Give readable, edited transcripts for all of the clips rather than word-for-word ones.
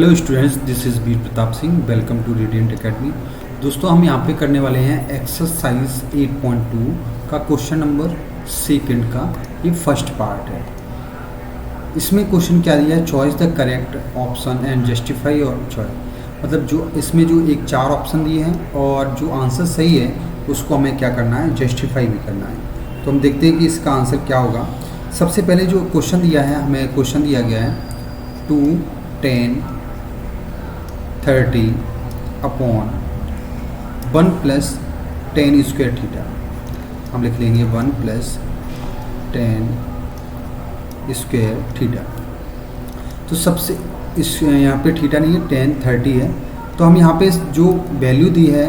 Hello students, this is Veer Pratap Singh. Welcome to Radiant Academy. दोस्तों, हम यहाँ पे करने वाले हैं एक्सरसाइज 8.2 का क्वेश्चन नंबर सेकंड का ये फर्स्ट पार्ट है। इसमें क्वेश्चन क्या दिया है, choice the correct option and justify your choice. मतलब जो इसमें जो एक 4 ऑप्शन दिए हैं और जो आंसर सही है उसको हमें क्या करना है, जस्टिफाई भी करना है। तो हम देखते हैं कि इसका आंसर क्या होगा। सबसे पहले जो क्वेश्चन दिया है, हमें क्वेश्चन दिया गया है 2, 10, 30 अपॉन 1 प्लस 10 स्क्वायर थीटा। हम लिख लेंगे 1 प्लस 10 स्क्वायर थीटा। तो सबसे इस यहाँ पे थीटा नहीं है, 10 30 है। तो हम यहाँ पे जो वैल्यू दी है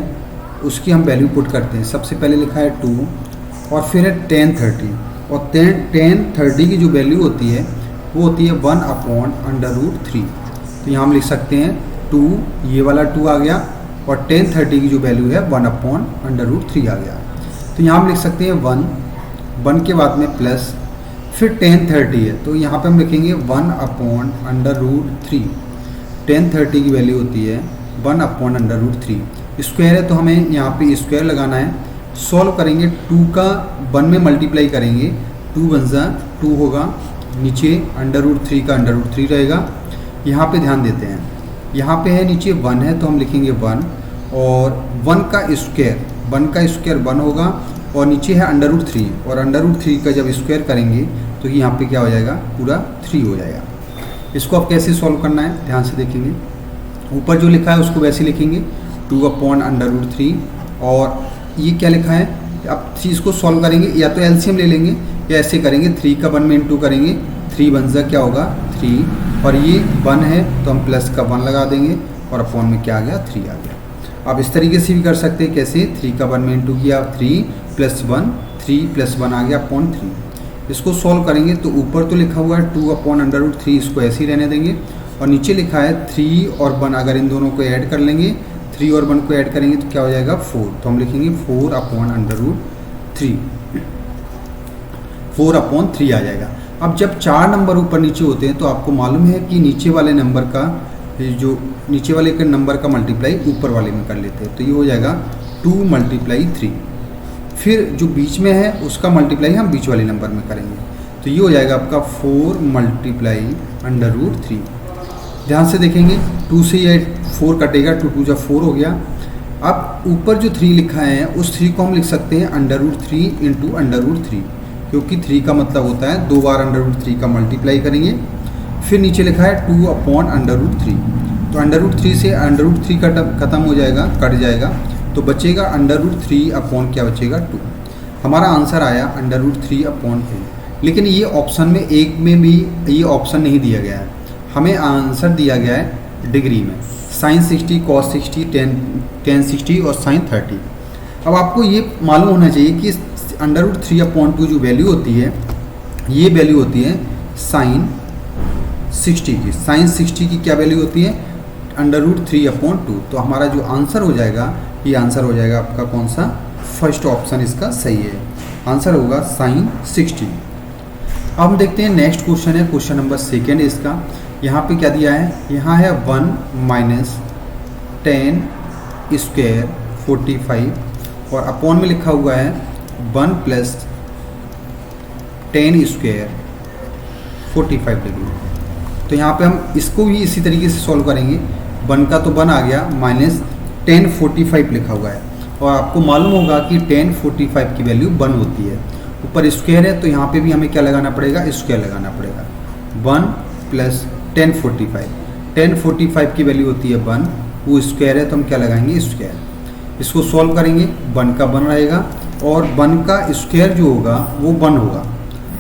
उसकी हम वैल्यू पुट करते हैं। सबसे पहले लिखा है 2 और फिर है 10 30, और 10 30 की जो वैल्यू होती है वो होती है 1 अपॉन √3। तो यहाँ हम लिख सकते हैं 2, ये वाला 2 आ गया, और 10 30 की जो वैल्यू है 1 अपॉन √3 आ गया। तो यहाँ हम लिख सकते हैं 1 के बाद में प्लस, फिर 10 30 है तो यहाँ पे हम लिखेंगे 1 अपॉन √3। 10 30 की वैल्यू होती है 1 अपॉन √3। स्क्वायर है तो हमें यहाँ पे स्क्वायर लगाना है। सॉल्व करेंगे, 2 का 1 में मल्टीप्लाई करेंगे, 2 × 2 होगा, नीचे √3 का √3 रहेगा। यहाँ पे ध्यान देते हैं, यहाँ पे है नीचे 1 है तो हम लिखेंगे 1, और 1 का स्क्वायर 1 होगा, और नीचे है √3, और √3 का जब स्क्वायर करेंगे तो यहाँ पे क्या हो जाएगा, पूरा 3 हो जाएगा। इसको अब कैसे सॉल्व करना है, ध्यान से देखेंगे। ऊपर जो लिखा है उसको वैसे लिखेंगे 2 अपॉन √3, और ये क्या लिखा है। अब चीज़ को सॉल्व करेंगे, या तो एलसीएम ले लेंगे या ऐसे करेंगे, 3 का 1 में इंटू करेंगे, 3 × क्या होगा 3, और ये 1 है तो हम प्लस का 1 लगा देंगे, और अपॉन में क्या आ गया 3 आ गया। अब इस तरीके से भी कर सकते हैं, कैसे, 3 का 1 में इंटू किया, 3 + 1, 3 + 1 आ गया अपॉन 3। इसको सॉल्व करेंगे तो ऊपर तो लिखा हुआ है 2 अपॉन √3, इसको ऐसे ही रहने देंगे, और नीचे लिखा है 3 और 1, अगर इन दोनों को ऐड कर लेंगे, 3 और 1 को ऐड करेंगे तो क्या हो जाएगा 4। तो हम लिखेंगे 4 अपॉन √3, 4 अपॉन 3 आ जाएगा। अब जब 4 नंबर ऊपर नीचे होते हैं तो आपको मालूम है कि नीचे वाले नंबर का जो नीचे वाले के नंबर का मल्टीप्लाई ऊपर वाले में कर लेते हैं। तो ये हो जाएगा 2 × 3, फिर जो बीच में है उसका मल्टीप्लाई हम बीच वाले नंबर में करेंगे, तो ये हो जाएगा आपका 4 × √3। ध्यान से देखेंगे, 2 से ये 4 कटेगा, 2 × 2 = 4 हो गया। अब ऊपर जो 3 लिखा है उस 3 को हम लिख सकते हैं √3 × √3, क्योंकि 3 का मतलब होता है 2 बार √3 का मल्टीप्लाई करेंगे। फिर नीचे लिखा है 2 अपॉन √3, तो √3 से √3 खत्म हो जाएगा, कट जाएगा, तो बचेगा √3 अपॉन क्या बचेगा 2। हमारा आंसर आया √3 अपॉन 2। लेकिन ये ऑप्शन में एक में भी ये ऑप्शन नहीं दिया गया है, हमें आंसर दिया गया है डिग्री में, sin 60, cos 60, tan 60 और sin 30। अब आपको ये मालूम होना चाहिए कि √3 अपॉन 2 जो वैल्यू होती है, ये वैल्यू होती है sin 60 की। sin 60 की क्या वैल्यू होती है, √3 अपॉन 2। तो हमारा जो आंसर हो जाएगा, ये आंसर हो जाएगा आपका कौन सा, फर्स्ट ऑप्शन इसका सही है, आंसर होगा sin 60। अब हम देखते हैं नेक्स्ट क्वेश्चन है, क्वेश्चन नंबर सेकेंड इसका। यहाँ पे क्या दिया है, यहाँ है 1 - 10 स्क्वायर 45, और अपॉन में लिखा हुआ है 1 + 10 स्क्वायर 45 डिग्री। तो यहाँ पे हम इसको भी इसी तरीके से सॉल्व करेंगे। 1 का तो 1 आ गया, -10 45 लिखा हुआ है, और आपको मालूम होगा कि 10 45 की वैल्यू 1 होती है। ऊपर स्क्वायर है तो यहाँ पे भी हमें क्या लगाना पड़ेगा, स्क्वायर लगाना पड़ेगा। 1 + 10 45, 10 45 की वैल्यू होती है 1, वो स्क्वायर है तो हम क्या लगाएंगे, स्क्वायर। इसको सॉल्व करेंगे, 1 का 1 रहेगा, और 1 का स्क्वायर जो होगा वो 1 होगा।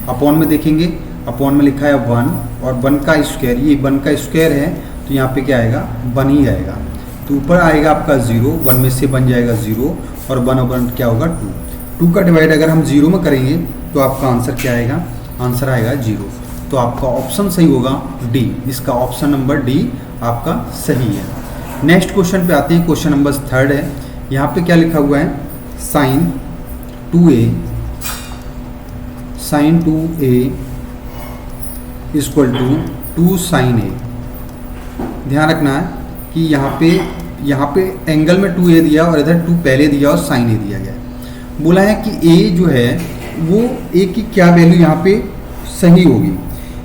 अपॉन में देखेंगे, अपॉन में लिखा है 1, और 1 का स्क्वायर, ये 1 का स्क्वायर है तो यहाँ पे क्या आएगा, 1 ही आएगा। तो ऊपर आएगा आपका 0, 1 में से बन जाएगा 0, और 1 क्या होगा 2। 2 का डिवाइड अगर हम 0 में करेंगे तो आपका आंसर क्या आएगा, आंसर आएगा 0। तो आपका ऑप्शन सही होगा डी, इसका ऑप्शन नंबर डी आपका सही है। नेक्स्ट क्वेश्चन पे आते हैं, क्वेश्चन नंबर थर्ड है। यहाँ पे क्या लिखा हुआ है, sin 2a = 2 sin a। ध्यान रखना है कि यहाँ पे एंगल में 2a दिया और इधर 2 पहले दिया और साइन a दिया गया है। बोला है कि a जो है वो a की क्या वैल्यू यहाँ पे सही होगी,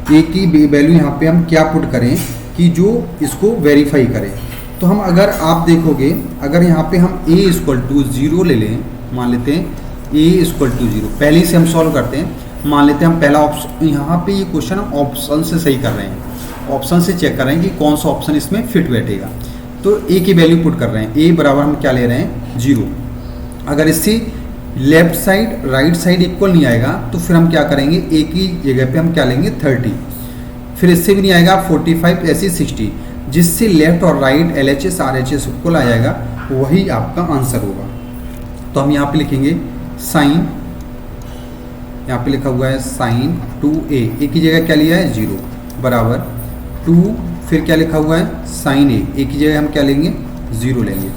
a की वैल्यू यहाँ पे हम क्या पुट करें कि जो इसको वेरीफाई करें। तो हम अगर आप देखोगे, अगर यहाँ पे हम a इक्वल टू 0 ले लें, मान लेते हैं a इक्वल टू 0, पहले से हम सॉल्व करते हैं। मान लेते हैं हम पहला ऑप्शन, यहाँ पे ये क्वेश्चन हम ऑप्शन से सही कर रहे हैं, ऑप्शन से चेक कर रहे हैं कि कौन सा ऑप्शन इसमें फिट बैठेगा। तो a की वैल्यू पुट कर रहे हैं, a बराबर हम क्या ले रहे हैं 0। अगर इससे left side right side equal नहीं आएगा तो फिर हम क्या करेंगे, a की जगह पे हम क्या लेंगे 30, फिर इससे भी नहीं आएगा 45, ऐसे 60, जिससे लेफ्ट और राइट LHS RHS इक्वल आ जाएगा, वही आपका आंसर होगा। तो हम यहाँ पे लिखेंगे साइन, यहाँ पे लिखा हुआ है साइन 2a, a की जगह क्या लिया है 0, बराबर 2, फिर क्या लिखा हुआ है साइन a की जगह हम क्या लेंगे 0 लेंगे।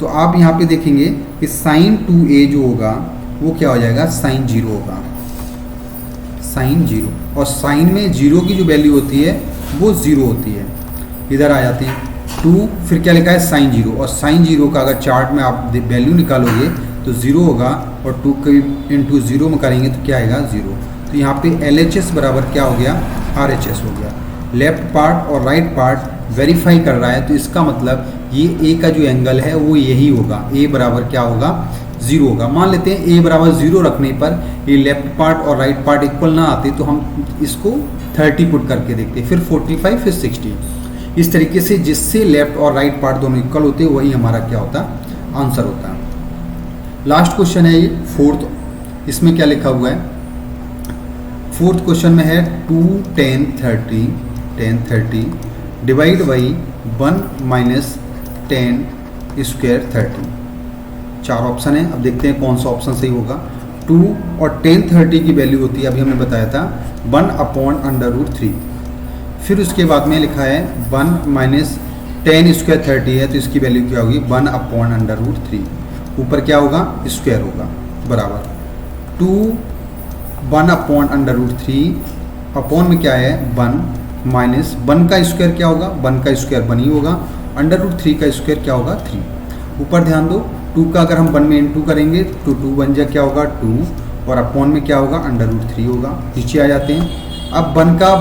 तो आप यहाँ पे देखेंगे कि साइन 2a जो होगा वो क्या हो जाएगा, साइन 0 होगा, साइन 0। और साइन में 0 की जो वैल्यू होती है वो 0 होती है। इधर आ जाते हैं 2, फिर क्या लिखा है साइन 0, और साइन 0 का अगर चार्ट में आप वैल्यू निकालोगे तो 0 होगा, और 2 के इंटू 0 में करेंगे तो क्या आएगा 0। तो यहाँ पे LHS बराबर क्या हो गया, RHS हो गया। लेफ्ट पार्ट और राइट पार्ट वेरीफाई कर रहा है, तो इसका मतलब ये a का जो एंगल है वो यही होगा, a बराबर क्या होगा 0 होगा। मान लेते हैं a बराबर 0 रखने पर ये लेफ्ट पार्ट और राइट पार्ट इक्वल ना आते तो हम इसको 30 पुट करके देखते, फिर 45, फिर 60, इस तरीके से जिससे लेफ्ट और राइट पार्ट दोनों इक्वल होते वही हमारा क्या होता आंसर होता है। लास्ट क्वेश्चन है ये 4th, इसमें क्या लिखा हुआ है, 4th क्वेश्चन में है 2 10 30 divide by 1 minus 10 square 30। 4 option है, अब देखते हैं कौन सा ऑप्शन सही होगा। 2 और 10 30 की वैल्यू होती है, अभी हमने बताया था 1/√3। फिर उसके बाद में लिखा है 1 माइनस 10 स्क्वायर 30 है, तो इसकी वैल्यू क्या होगी 1/√3। ऊपर क्या होगा स्क्वायर होगा, बराबर 2 1/√3 अपॉन में क्या है 1 माइनस 1 का स्क्वायर क्या होगा, 1 का स्क्वायर 1 ही होगा, √3 का स्क्वायर क्या होगा 3। ऊपर ध्यान दो 2 का अगर हम 1 में इंटू करेंगे तो 2 बन जाए क्या होगा 2, और अपॉन में क्या होगा √3 होगा। नीचे आ जाते हैं, अब 1 का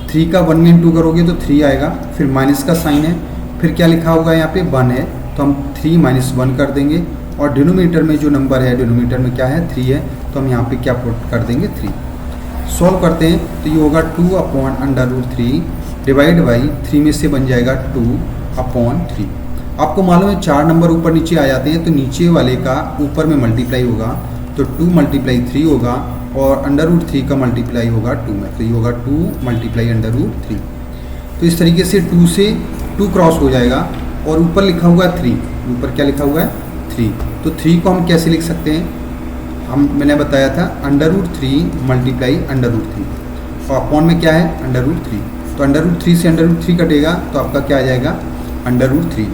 3 का 1 में इंटू करोगे तो 3 आएगा, फिर माइनस का साइन है, फिर क्या लिखा होगा यहाँ पे 1 है तो हम 3 माइनस 1 कर देंगे, और डिनोमिनेटर में जो नंबर है डिनोमिनेटर में क्या है 3 है, तो हम यहाँ पे क्या पुट कर देंगे 3। सॉल्व करते हैं तो ये होगा 2/√3 डिवाइड बाई 3 में से बन जाएगा 2/3। आपको मालूम है 4 नंबर ऊपर नीचे आ जाते हैं तो नीचे वाले का ऊपर में मल्टीप्लाई होगा, तो 2 × 3 होगा, और √3 का मल्टीप्लाई होगा 2 में, तो ये होगा 2 × √3। तो इस तरीके से 2 से 2 क्रॉस हो जाएगा, और ऊपर लिखा हुआ है 3, ऊपर क्या लिखा हुआ है 3, तो 3 को हम कैसे लिख सकते हैं, मैंने बताया था √3 मल्टीप्लाई √3, और अपॉन में क्या है √3, तो √3 से √3 कटेगा तो आपका क्या आ जाएगा √3।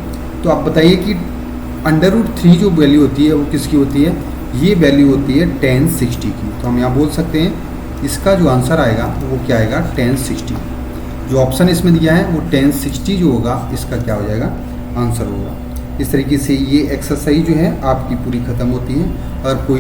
तो आप बताइए कि √3 जो वैल्यू होती है वो किसकी होती है, ये वैल्यू होती है tan 60 की। तो हम यहाँ बोल सकते हैं इसका जो आंसर आएगा वो क्या आएगा tan 60। जो ऑप्शन इसमें दिया है वो tan 60 जो होगा इसका क्या हो जाएगा आंसर होगा। इस तरीके से ये एक्सरसाइज जो है आपकी पूरी ख़त्म होती है। और कोई